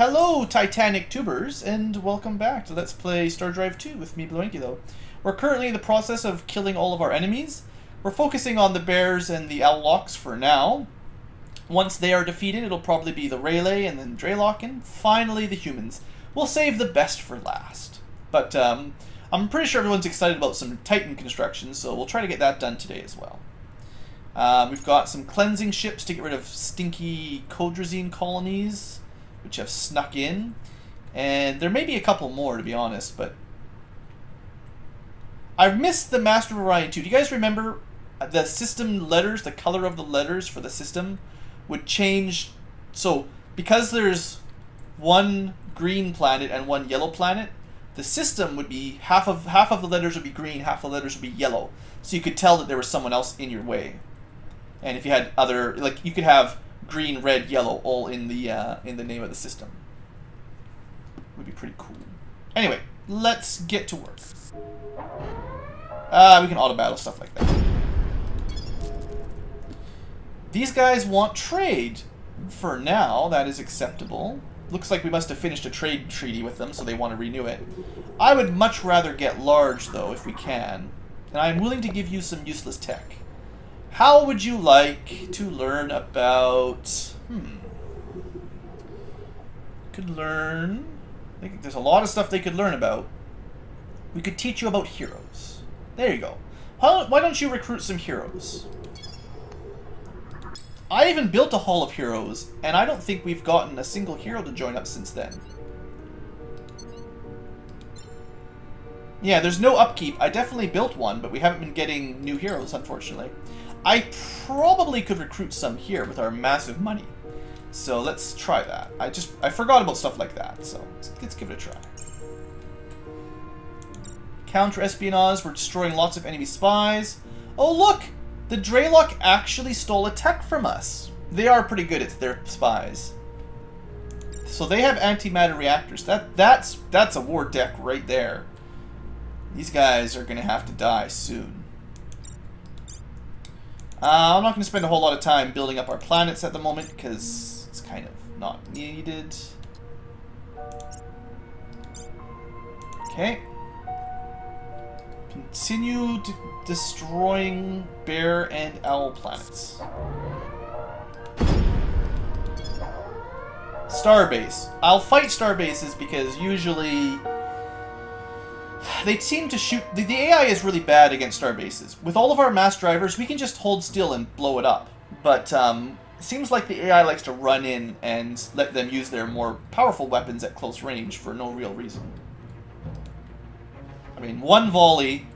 Hello, Titanic tubers, and welcome back to Let's Play Stardrive 2 with me, BlueAnkylo. We're currently in the process of killing all of our enemies. We're focusing on the bears and the owlocks for now. Once they are defeated, it'll probably be the Rayleigh and then Draylock, and finally the humans. We'll save the best for last. But I'm pretty sure everyone's excited about some Titan construction, so we'll try to get that done today as well. We've got some cleansing ships to get rid of stinky Codrazine colonies, which have snuck in. And there may be a couple more, to be honest, but I've missed the Master of Orion 2. Do you guys remember the system letters, the color of the letters for the system would change? So, because there's one green planet and one yellow planet, the system would be half of the letters would be green, half of the letters would be yellow. So you could tell that there was someone else in your way. And if you had other, like, you could have green, red, yellow, all in the name of the system. Would be pretty cool. Anyway, let's get to work. We can auto battle stuff like that. These guys want trade. For now, that is acceptable. Looks like we must have finished a trade treaty with them, so they want to renew it. I would much rather get large, though, if we can. And I'm willing to give you some useless tech. How would you like to learn about... Could learn... I think there's a lot of stuff they could learn about. We could teach you about heroes. There you go. Why don't you recruit some heroes? I even built a Hall of Heroes, and I don't think we've gotten a single hero to join up since then. Yeah, there's no upkeep. I definitely built one, but we haven't been getting new heroes, unfortunately. I probably could recruit some here with our massive money. So let's try that. I forgot about stuff like that, so let's give it a try. Counter-espionage, we're destroying lots of enemy spies. Oh look! The Draylock actually stole a tech from us. They are pretty good at their spies. So they have antimatter reactors. That's a war deck right there. These guys are gonna have to die soon. I'm not going to spend a whole lot of time building up our planets at the moment because it's kind of not needed. Okay. Continue destroying bear and owl planets. Starbase. I'll fight starbases because usually they seem to shoot... The AI is really bad against starbases. With all of our mass drivers, we can just hold still and blow it up. But it seems like the AI likes to run in and let them use their more powerful weapons at close range for no real reason. I mean, one volley,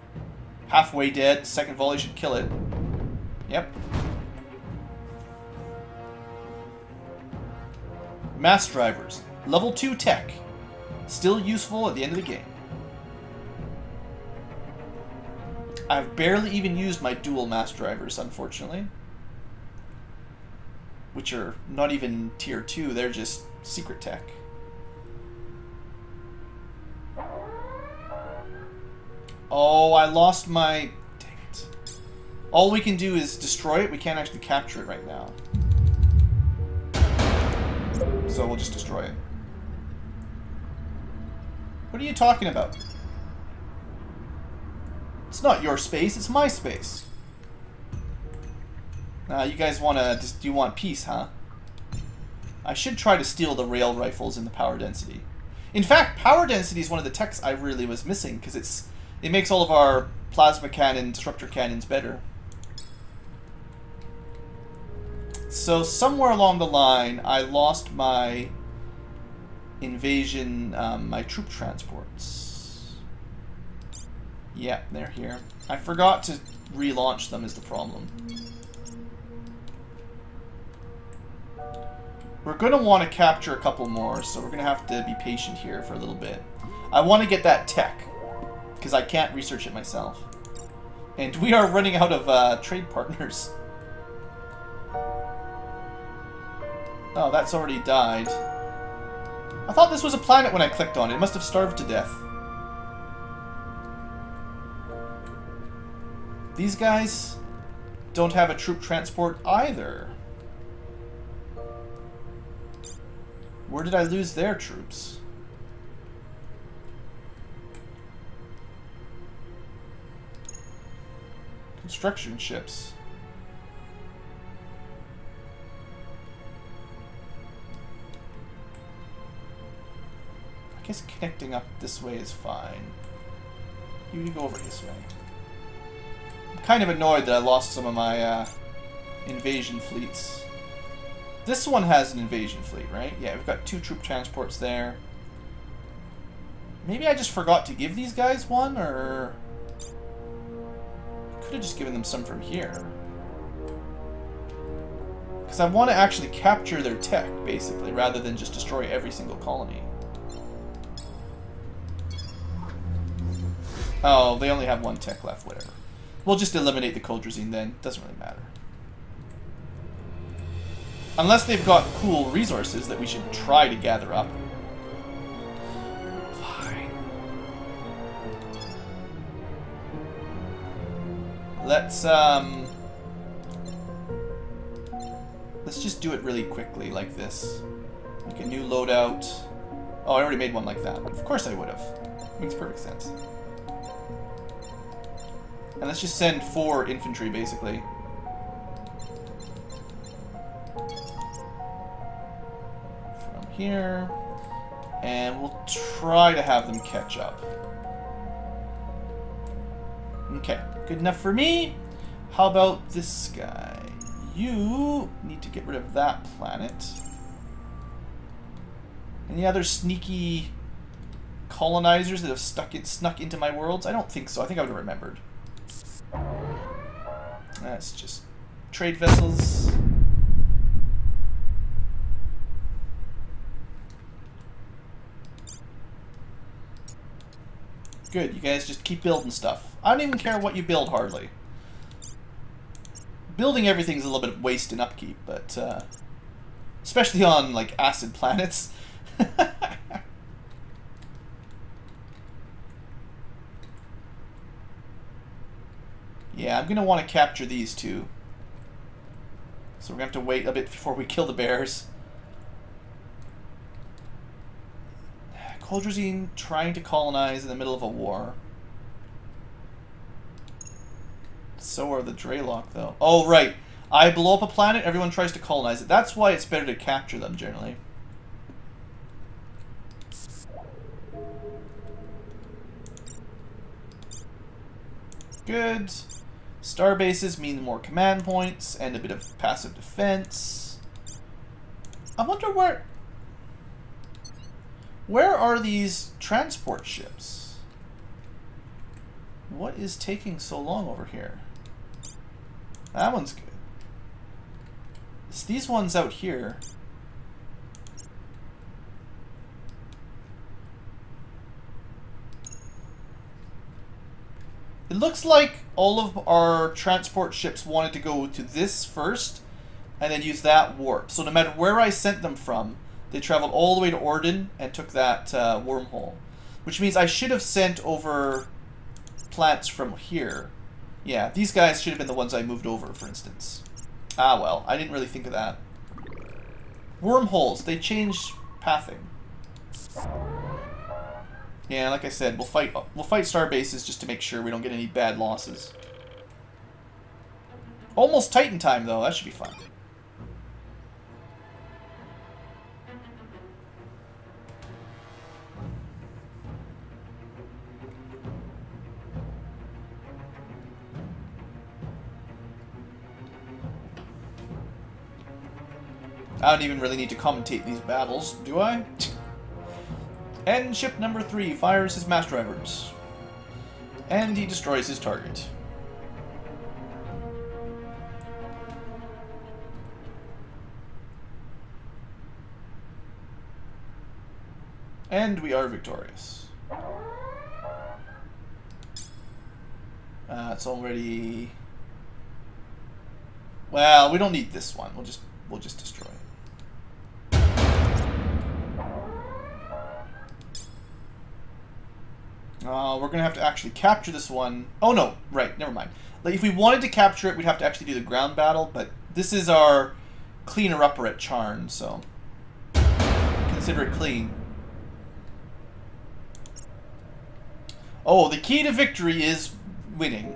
halfway dead, second volley should kill it. Yep. Mass drivers. Level 2 tech. Still useful at the end of the game. I've barely even used my dual mass drivers, unfortunately. Which are not even tier 2, they're just secret tech. Oh, I lost my... Dang it. All we can do is destroy it, we can't actually capture it right now. So we'll just destroy it. What are you talking about? It's not your space, it's my space. You guys you want peace, huh? I should try to steal the rail rifles in the power density. In fact, power density is one of the techs I really was missing, because it makes all of our plasma cannon, disruptor cannons better. So somewhere along the line, I lost my invasion, my troop transports. Yeah, they're here. I forgot to relaunch them is the problem. We're going to want to capture a couple more, so we're going to have to be patient here for a little bit. I want to get that tech, because I can't research it myself. And we are running out of trade partners. Oh, that's already died. I thought this was a planet when I clicked on it. It must have starved to death. These guys don't have a troop transport either. Where did I lose their troops? Construction ships. I guess connecting up this way is fine. You go over this way. I'm kind of annoyed that I lost some of my invasion fleets. This one has an invasion fleet, right? Yeah, we've got 2 troop transports there. Maybe I just forgot to give these guys one, or... Could have just given them some from here. Because I want to actually capture their tech, basically, rather than just destroy every single colony. Oh, they only have 1 tech left, whatever. We'll just eliminate the Coldrazine then. Doesn't really matter. Unless they've got cool resources that we should try to gather up. Fine. Let's just do it really quickly like this. Make a new loadout. Oh, I already made one like that. Of course I would have. Makes perfect sense. And let's just send 4 infantry, basically. From here. And we'll try to have them catch up. Okay, good enough for me. How about this guy? You need to get rid of that planet. Any other sneaky colonizers that have snuck into my worlds? I don't think so. I think I would have remembered. That's just trade vessels. Good, you guys just keep building stuff. I don't even care what you build, hardly. Building everything's a little bit of waste and upkeep, but especially on like acid planets. Yeah, I'm gonna want to capture these 2. So we're gonna have to wait a bit before we kill the bears. Coldrazine trying to colonize in the middle of a war. So are the Draylock, though. Oh, right. I blow up a planet, everyone tries to colonize it. That's why it's better to capture them, generally. Good. Star bases mean more command points and a bit of passive defense. I wonder where are these transport ships? What is taking so long over here? That one's good. It's these ones out here. It looks like all of our transport ships wanted to go to this first and then use that warp. So no matter where I sent them from, they traveled all the way to Orden and took that wormhole. Which means I should have sent over plants from here. Yeah, these guys should have been the ones I moved over, for instance. Ah, well, I didn't really think of that. Wormholes, they change pathing. Yeah, like I said, we'll fight star bases just to make sure we don't get any bad losses. Almost Titan time, though. That should be fun. I don't even really need to commentate these battles, do I? And ship number 3 fires his mass drivers. And he destroys his target. And we are victorious. It's already... Well, we don't need this one. We'll just destroy it. We're going to have to actually capture this one. Oh, no. Right. Never mind. Like, if we wanted to capture it, we'd have to actually do the ground battle. But this is our cleaner-upper at Charn, so... consider it clean. Oh, the key to victory is winning.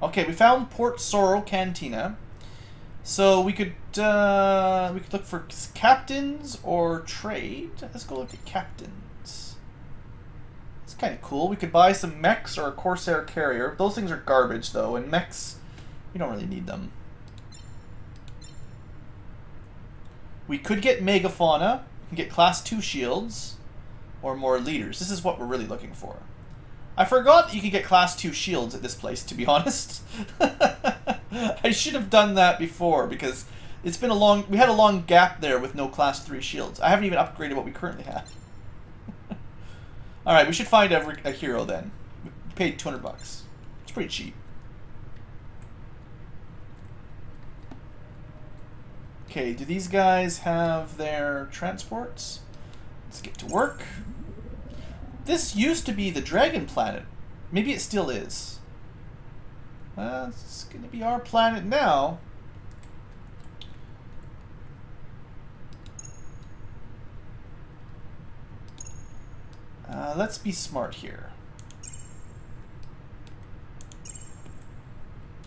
Okay, we found Port Sorrow Cantina. So we could look for captains or trade. Let's go look at captains. It's kind of cool. We could buy some mechs or a Corsair carrier. Those things are garbage though, and mechs, we don't really need them. We could get Megafauna. We can get class 2 shields or more leaders. This is what we're really looking for. I forgot that you could get class 2 shields at this place, to be honest. I should have done that before, because it's been we had a long gap there with no class 3 shields. I haven't even upgraded what we currently have. Alright, we should find a hero then. We paid 200 bucks. It's pretty cheap. Okay, do these guys have their transports? Let's get to work. This used to be the Dragon Planet. Maybe it still is. It's going to be our planet now. Let's be smart here.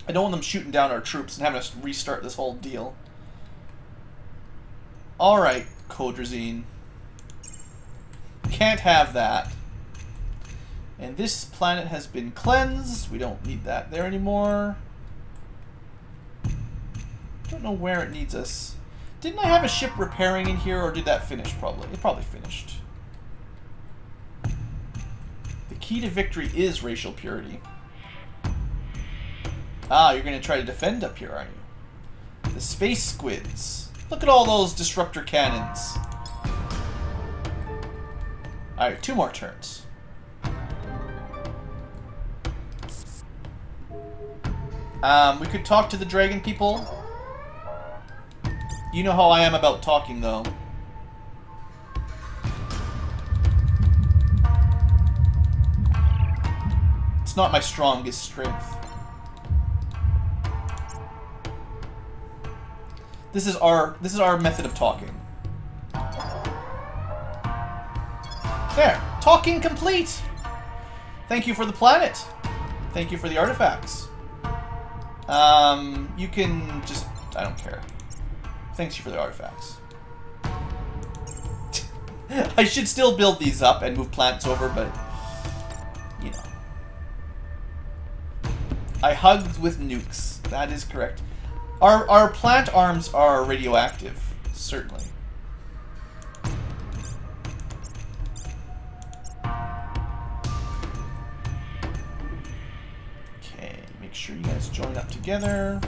I don't want them shooting down our troops and having us restart this whole deal. Alright, Codrazine. Can't have that. And this planet has been cleansed. We don't need that there anymore. Don't know where it needs us. Didn't I have a ship repairing in here, or did that finish probably? It probably finished. The key to victory is racial purity. Ah, you're going to try to defend up here, aren't you? The space squids. Look at all those disruptor cannons. Alright, 2 more turns. We could talk to the dragon people. You know how I am about talking, though. It's not my strongest strength. This is our method of talking. There. Talking complete! Thank you for the planet. Thank you for the artifacts. You can just... I don't care. Thanks you for the artifacts. I should still build these up and move plants over, but... You know. I hugged with nukes. That is correct. Our plant arms are radioactive. Certainly. Make sure you guys join up together.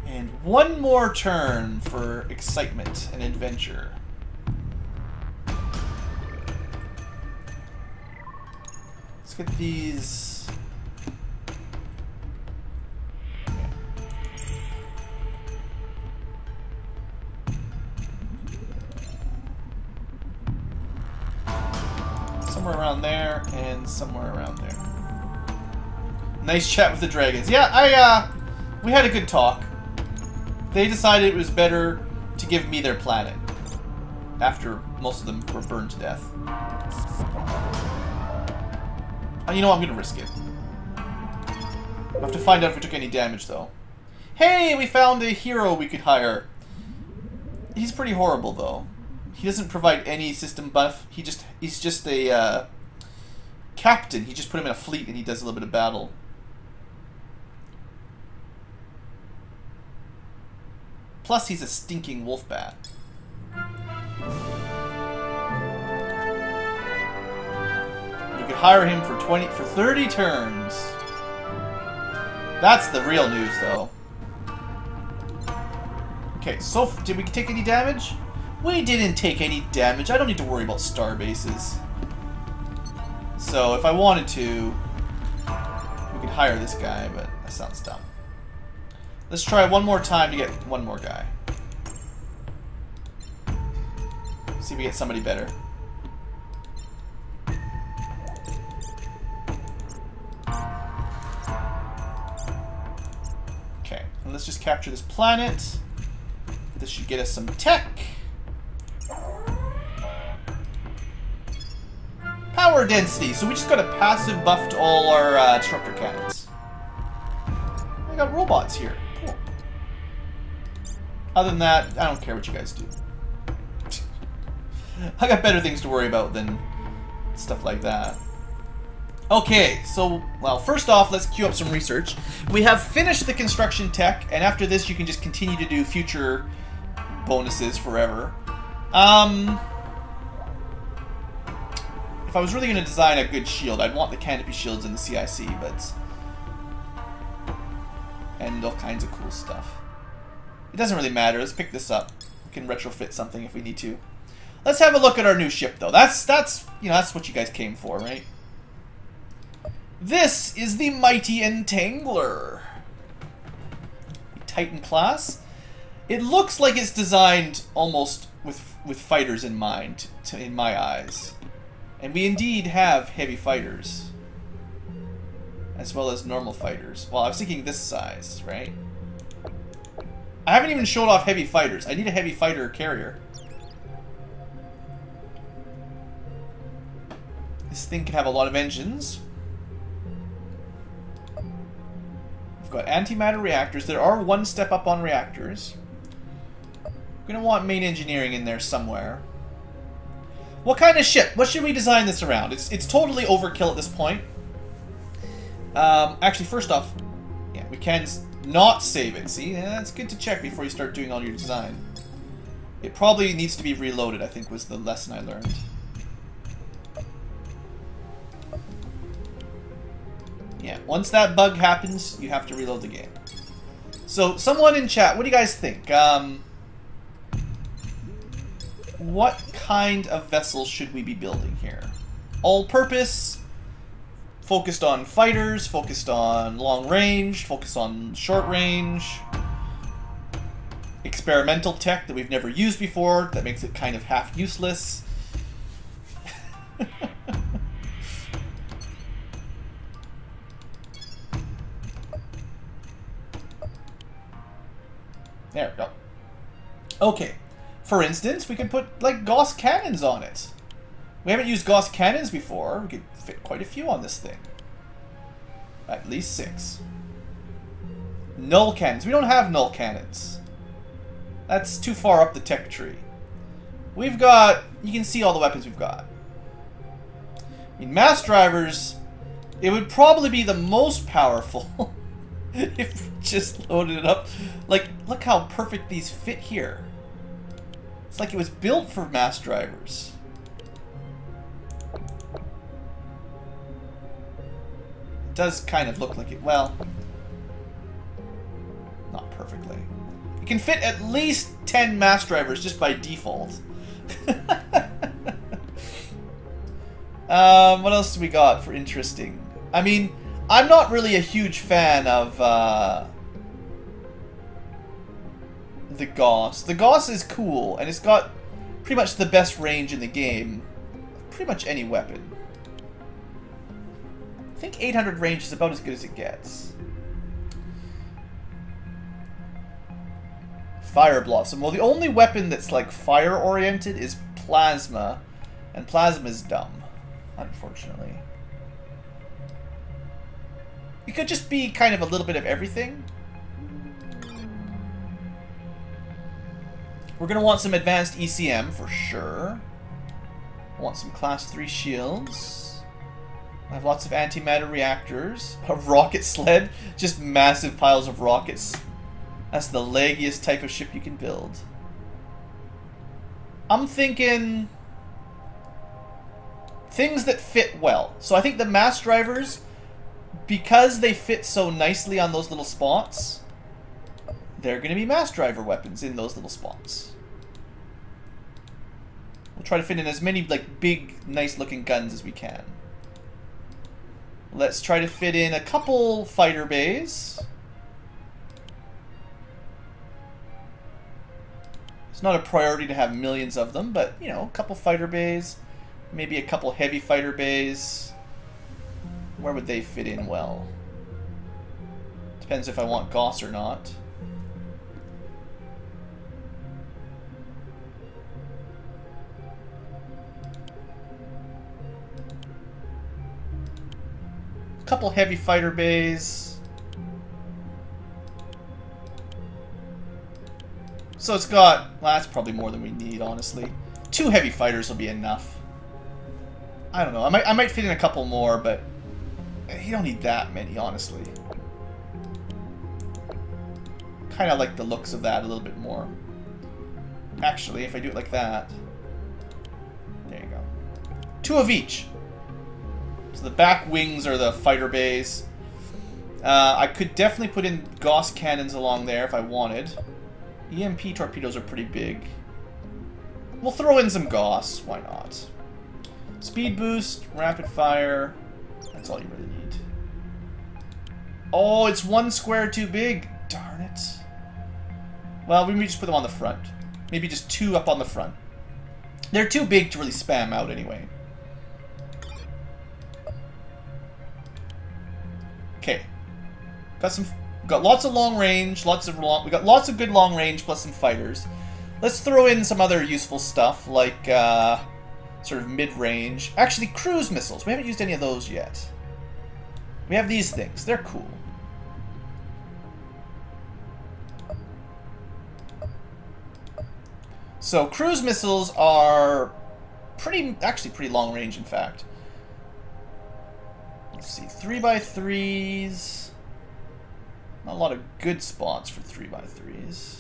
And one more turn for excitement and adventure. Let's get these. Somewhere around there, and somewhere around there. Nice chat with the dragons. Yeah, we had a good talk. They decided it was better to give me their planet after most of them were burned to death. You know what, I'm gonna risk it. I'll have to find out if we took any damage, though. Hey, we found a hero we could hire. He's pretty horrible, though. He doesn't provide any system buff. He's just a captain. You just put him in a fleet and he does a little bit of battle. Plus, he's a stinking wolf bat. You could hire him for 30 turns. That's the real news, though. Okay, so did we take any damage? We didn't take any damage. I don't need to worry about star bases. So if I wanted to, we could hire this guy, but that sounds dumb. Let's try one more time to get one more guy. See if we get somebody better. Okay. And let's just capture this planet. This should get us some tech. Power density. So we just got a passive buff to all our disruptor cannons. I got robots here. Cool. Other than that, I don't care what you guys do. I got better things to worry about than stuff like that. Okay, so, well, first off, let's queue up some research. We have finished the construction tech, and after this you can just continue to do future bonuses forever. If I was really going to design a good shield, I'd want the canopy shields in the CIC, but... and all kinds of cool stuff. It doesn't really matter, let's pick this up. We can retrofit something if we need to. Let's have a look at our new ship, though. That's you know, that's what you guys came for, right? This is the Mighty Entangler. Titan class. It looks like it's designed almost with fighters in mind, in my eyes. And we indeed have heavy fighters. As well as normal fighters. Well, I was thinking this size, right? I haven't even showed off heavy fighters. I need a heavy fighter carrier. This thing can have a lot of engines. We've got antimatter reactors. There are one step up on reactors. We're going to want main engineering in there somewhere. What kind of ship? What should we design this around? It's totally overkill at this point. Actually, first off, yeah, we can not save it. See, yeah, it's good to check before you start doing all your design. It probably needs to be reloaded, I think, was the lesson I learned. Yeah, once that bug happens, you have to reload the game. So, someone in chat, what do you guys think? What kind of vessel should we be building here? All-purpose, focused on fighters, focused on long range, focused on short range, experimental tech that we've never used before, that makes it kind of half useless. There we go. Okay. For instance, we could put, like, Gauss cannons on it. We haven't used Gauss cannons before. We could fit quite a few on this thing. At least 6. Null cannons. We don't have null cannons. That's too far up the tech tree. We've got... you can see all the weapons we've got. I mean, mass drivers... it would probably be the most powerful... if we just loaded it up. Like, look how perfect these fit here. It's like it was built for mass drivers. It does kind of look like it. Well, not perfectly. It can fit at least 10 mass drivers just by default. What else do we got for interesting? I mean, I'm not really a huge fan of the Gauss. The Gauss is cool, and it's got pretty much the best range in the game. Pretty much any weapon. I think 800 range is about as good as it gets. Fireblossom. Well, the only weapon that's like fire-oriented is plasma, and plasma is dumb, unfortunately. It could just be kind of a little bit of everything. We're going to want some advanced ECM for sure. Want some class 3 shields. I have lots of antimatter reactors. A rocket sled. Just massive piles of rockets. That's the leggiest type of ship you can build. I'm thinking... things that fit well. So I think the mass drivers, because they fit so nicely on those little spots, they're going to be mass driver weapons in those little spots. We'll try to fit in as many like big, nice-looking guns as we can. Let's try to fit in a couple fighter bays. It's not a priority to have millions of them, but, you know, a couple fighter bays, maybe a couple heavy fighter bays. Where would they fit in well? Depends if I want Gauss or not. couple heavy fighter bays. So it's got... Well, that's probably more than we need, honestly. 2 heavy fighters will be enough. I don't know. I might fit in a couple more, but... You don't need that many, honestly. Kind of like the looks of that a little bit more. Actually, if I do it like that... There you go. 2 of each. So the back wings are the fighter bays. I could definitely put in Gauss cannons along there if I wanted. EMP torpedoes are pretty big. We'll throw in some Gauss. Why not? Speed boost, rapid fire. That's all you really need. Oh, it's 1 square too big. Darn it. Well, we may just put them on the front. Maybe just 2 up on the front. They're too big to really spam out anyway. Okay. Got lots of long range, we got lots of good long range plus some fighters. Let's throw in some other useful stuff like sort of mid-range. Actually, cruise missiles. We haven't used any of those yet. We have these things. They're cool. So cruise missiles are actually pretty long range, in fact. Let's see, 3x3s. Not a lot of good spots for 3x3s.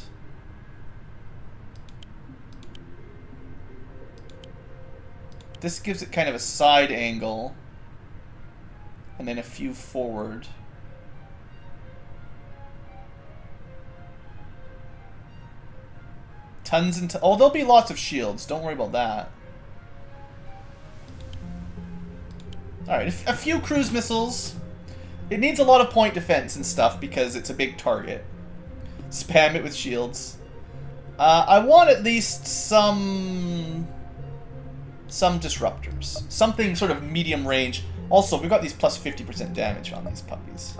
This gives it kind of a side angle, and then a few forward. Tons and oh, there'll be lots of shields. Don't worry about that. Alright, a few cruise missiles. It needs a lot of point defense and stuff because it's a big target. Spam it with shields. I want at least some disruptors. Something sort of medium range. Also, we've got these plus 50% damage on these puppies.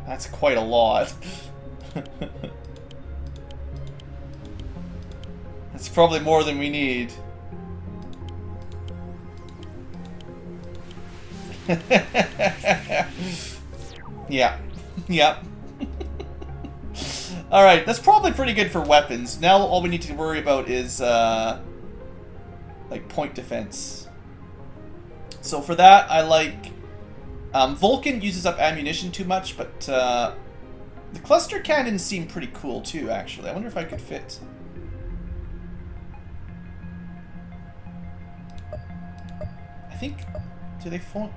That's quite a lot. That's probably more than we need. Yeah. Yeah. Alright, that's probably pretty good for weapons. Now all we need to worry about is, like, point defense. So for that, I like... Vulcan uses up ammunition too much, but the cluster cannons seem pretty cool too, actually. I wonder if I could fit... I think... Do they fall...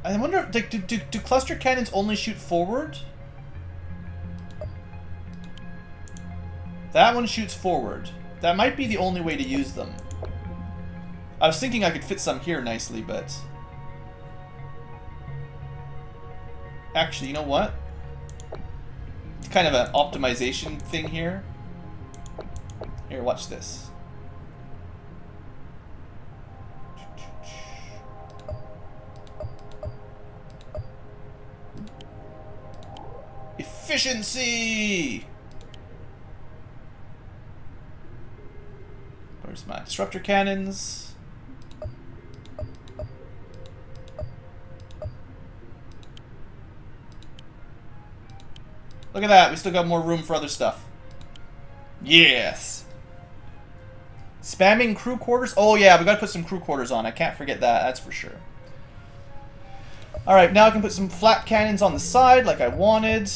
I wonder, like, do cluster cannons only shoot forward? That one shoots forward. That might be the only way to use them. I was thinking I could fit some here nicely, but... Actually, you know what? It's kind of an optimization thing here. Here, watch this. Efficiency! Where's my disruptor cannons? Look at that, we still got more room for other stuff. Yes! Spamming crew quarters? Oh yeah, we gotta put some crew quarters on. I can't forget that, that's for sure. Alright, now I can put some flat cannons on the side like I wanted.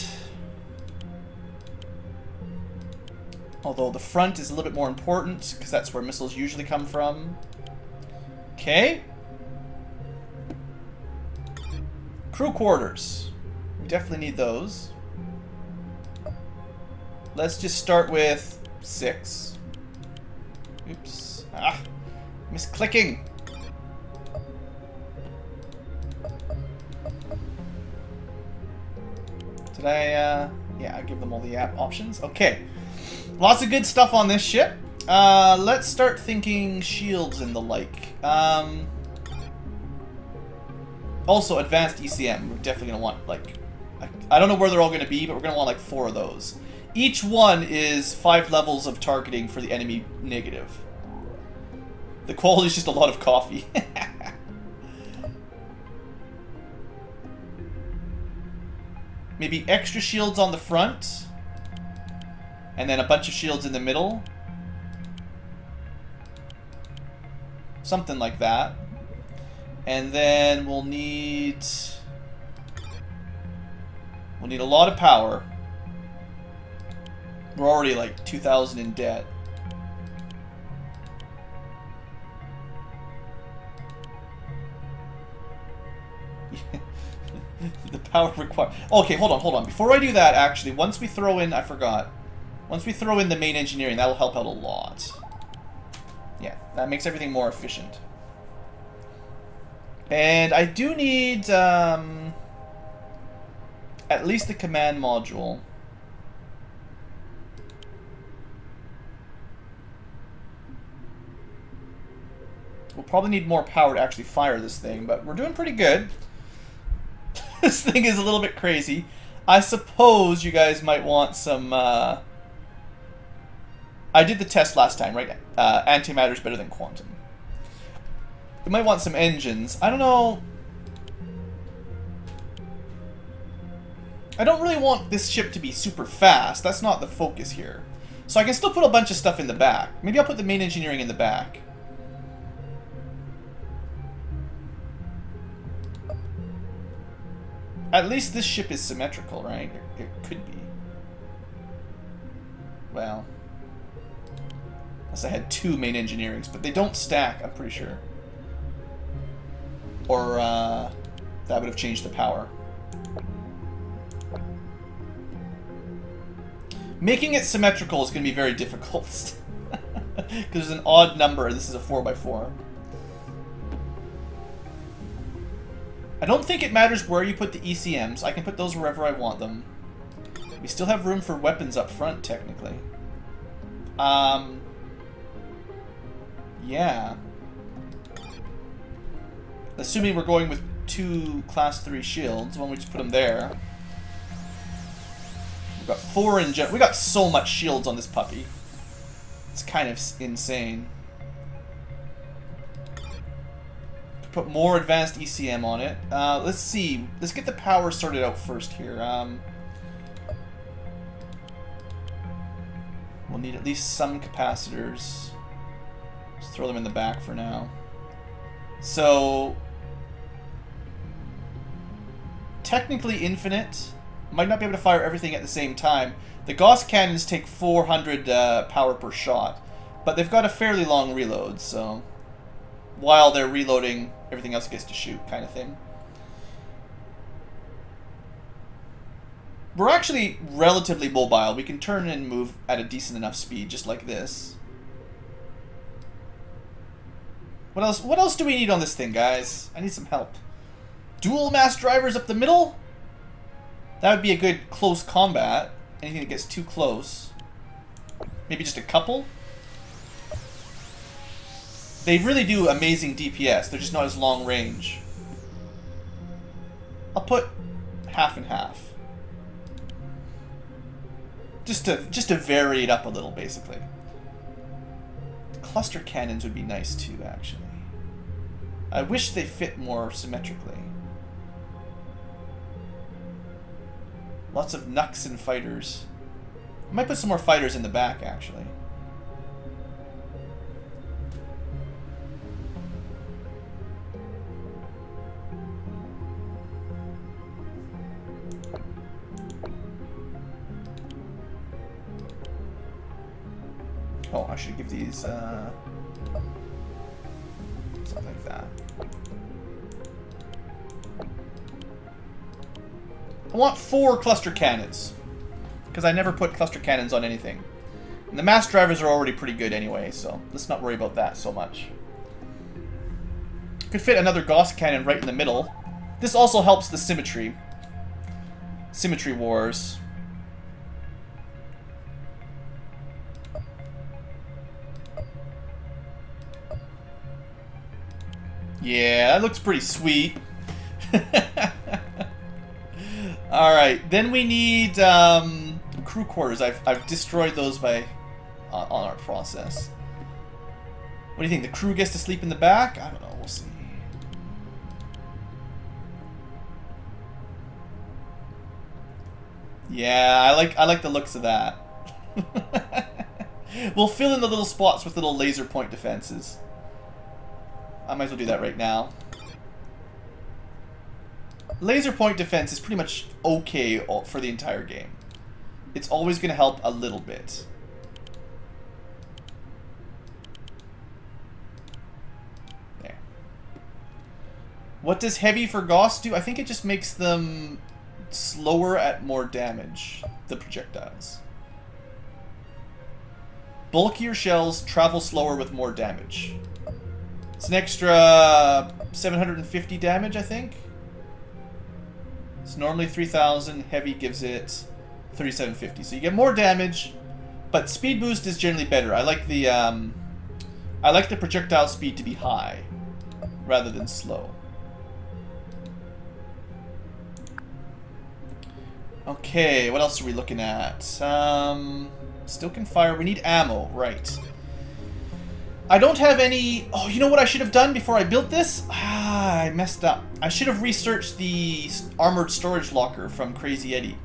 Although the front is a little bit more important, because that's where missiles usually come from. Okay. Crew quarters. We definitely need those. Let's just start with 6. Oops. Ah, misclicking. Did I, yeah, I give them all the options. Okay. Lots of good stuff on this ship. Let's start thinking shields and the like. Also, advanced ECM. We're definitely going to want, like... I don't know where they're all going to be, but we're going to want, like, 4 of those. Each one is 5 levels of targeting for the enemy negative. The quality is just a lot of coffee. Maybe extra shields on the front. And then a bunch of shields in the middle. Something like that. And then we'll need a lot of power. We're already like 2,000 in debt. The power required. Okay, hold on. Before I do that, actually, once we throw in, I forgot. Once we throw in the main engineering, that'll help out a lot. Yeah, that makes everything more efficient. And I do need at least the command module. We'll probably need more power to actually fire this thing, but we're doing pretty good. This thing is a little bit crazy. I suppose you guys might want some... I did the test last time, right? Antimatter is better than quantum. You might want some engines. I don't know... I don't really want this ship to be super fast. That's not the focus here. So I can still put a bunch of stuff in the back. Maybe I'll put the main engineering in the back. At least this ship is symmetrical, right? It could be. Well. Unless I had 2 main engineerings, but they don't stack, I'm pretty sure. Or, that would have changed the power. Making it symmetrical is going to be very difficult. Because there's an odd number, and this is a 4x4. I don't think it matters where you put the ECMs. I can put those wherever I want them. We still have room for weapons up front, technically. Yeah. Assuming we're going with 2 class 3 shields, why don't we just put them there? We've got 4 in we got so much shields on this puppy. It's kind of insane. Put more advanced ECM on it. Let's see. Let's get the power sorted out first here. We'll need at least some capacitors. Just throw them in the back for now. So, technically infinite. Might not be able to fire everything at the same time. The Gauss cannons take 400 power per shot, but they've got a fairly long reload, so while they're reloading, everything else gets to shoot, kind of thing. We're actually relatively mobile. We can turn and move at a decent enough speed, just like this. What else? What else do we need on this thing, guys? I need some help. Dual mass drivers up the middle? That would be a good close combat. Anything that gets too close. Maybe just a couple? They really do amazing DPS. They're just not as long range. I'll put half and half. Just to vary it up a little, basically. Cluster cannons would be nice too, actually. I wish they fit more symmetrically. Lots of Nux and fighters. I might put some more fighters in the back, actually. Oh, I should give these, something like that. I want 4 cluster cannons, because I never put cluster cannons on anything. And the mass drivers are already pretty good anyway, so let's not worry about that so much. Could fit another Gauss cannon right in the middle. This also helps the symmetry. Symmetry wars. Yeah, that looks pretty sweet. Alright, then we need crew quarters. I've destroyed those by on our process. What do you think? The crew gets to sleep in the back? I don't know. We'll see. Yeah, I like the looks of that. We'll fill in the little spots with little laser point defenses. I might as well do that right now. Laser point defense is pretty much okay for the entire game. It's always going to help a little bit. There. What does heavy for Gauss do? I think it just makes them slower at more damage, the projectiles. Bulkier shells travel slower with more damage. It's an extra 750 damage, I think. It's normally 3,000. Heavy gives it 3,750. So you get more damage, but speed boost is generally better. I like the projectile speed to be high rather than slow. Okay, what else are we looking at? Still can fire. We need ammo, right. I don't have any... Oh, you know what I should have done before I built this? Ah, I messed up. I should have researched the armored storage locker from Crazy Eddie.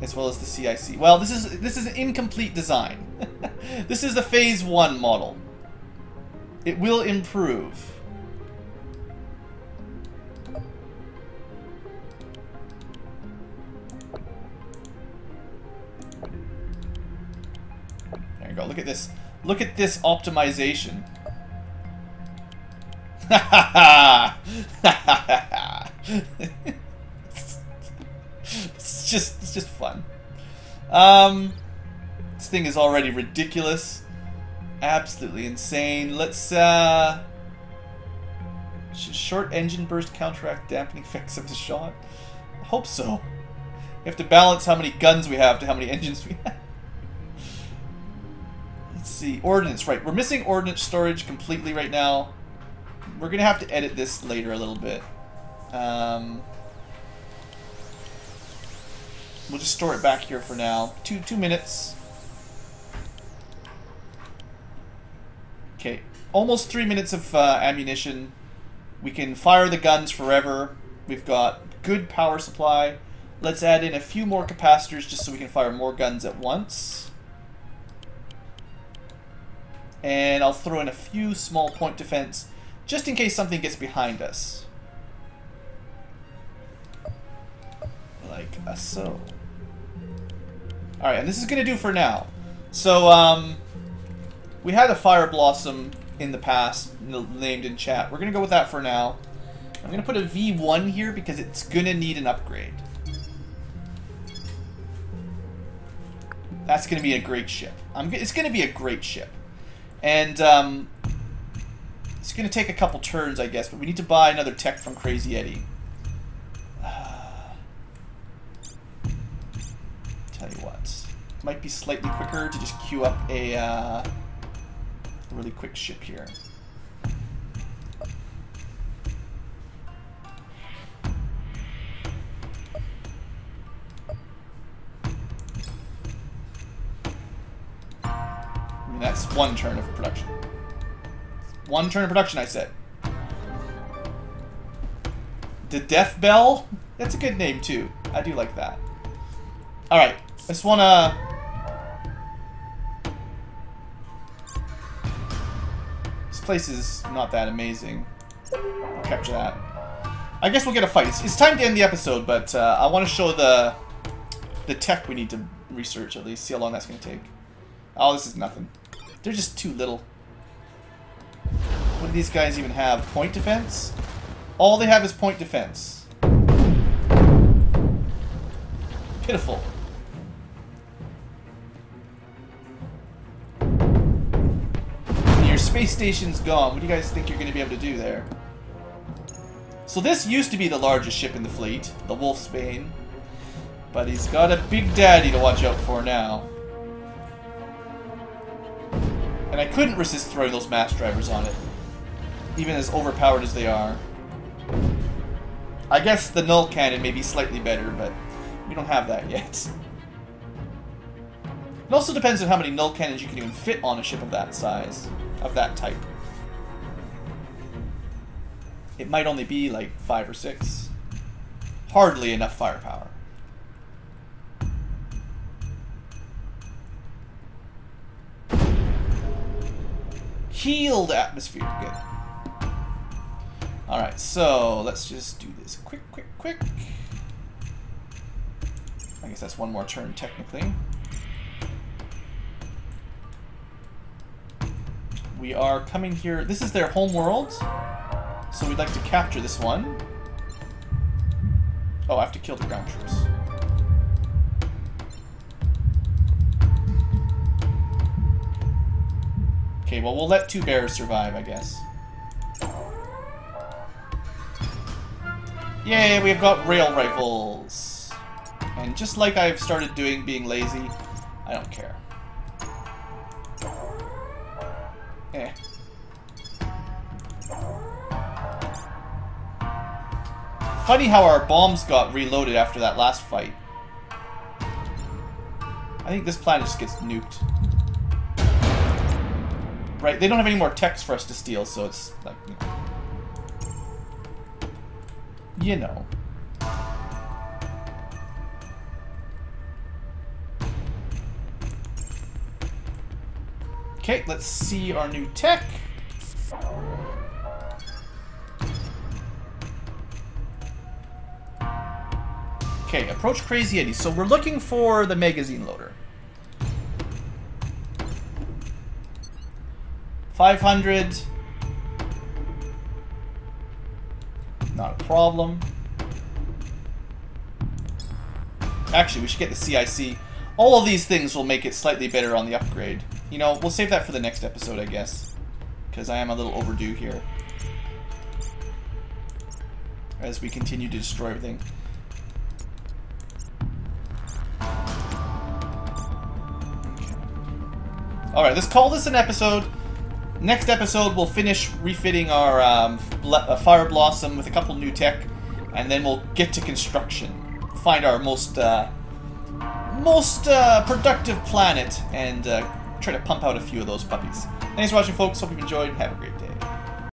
As well as the CIC. Well, this is an incomplete design. This is the Phase 1 model. It will improve. There you go. Look at this. Look at this optimization. It's just fun. This thing is already ridiculous. Absolutely insane. Let's should short engine burst counteract dampening effects of the shot? I hope so. We have to balance how many guns we have to how many engines we have. Let's see. Ordnance, right. We're missing ordnance storage completely right now. We're gonna have to edit this later a little bit. We'll just store it back here for now. Two minutes. Okay, almost 3 minutes of ammunition. We can fire the guns forever. We've got good power supply. Let's add in a few more capacitors just so we can fire more guns at once. And I'll throw in a few small point defense just in case something gets behind us. Like so. Alright, and this is going to do for now. So, we had a Fireblossom in the past, named in chat. We're going to go with that for now. I'm going to put a V1 here because it's going to need an upgrade. That's going to be a great ship. It's going to be a great ship. And, it's going to take a couple turns, I guess, but we need to buy another tech from Crazy Eddie. Tell you what. Might be slightly quicker to just queue up a really quick ship here. I mean, that's one turn of production. One turn of production, I said. The Death Bell? That's a good name, too. I do like that. Alright, I just wanna... This place is not that amazing. I'll capture that. I guess we'll get a fight. It's time to end the episode, but I want to show the tech we need to research, at least. See how long that's going to take. Oh, this is nothing. They're just too little. What do these guys even have? Point defense? All they have is point defense. Pitiful. Your space station's gone. What do you guys think you're going to be able to do there? So this used to be the largest ship in the fleet, the Wolfsbane. But he's got a big daddy to watch out for now. And I couldn't resist throwing those mass drivers on it. Even as overpowered as they are. I guess the null cannon may be slightly better, but we don't have that yet. It also depends on how many null cannons you can even fit on a ship of that size, of that type. It might only be like 5 or 6. Hardly enough firepower. Healed atmosphere, good. Alright, so let's just do this quick. I guess that's one more turn technically. We are coming here. This is their home world, so we'd like to capture this one. Oh, I have to kill the ground troops. Okay, well, we'll let 2 bears survive, I guess. Yay, we've got rail rifles. And just like I've started doing, being lazy, I don't care. Eh. Funny how our bombs got reloaded after that last fight. I think this planet just gets nuked. Right, they don't have any more techs for us to steal, so it's like, you know. Okay, let's see our new tech. Okay, approach Crazy Eddie. So we're looking for the magazine loader. 500. Not a problem. Actually, we should get the CIC. All of these things will make it slightly better on the upgrade. You know, we'll save that for the next episode, I guess. Because I am a little overdue here. As we continue to destroy everything. Okay. Alright, let's call this an episode. Next episode, we'll finish refitting our Fireblossom with a couple new tech. And then we'll get to construction. Find our most productive planet and try to pump out a few of those puppies. Thanks for watching, folks. Hope you've enjoyed. Have a great day.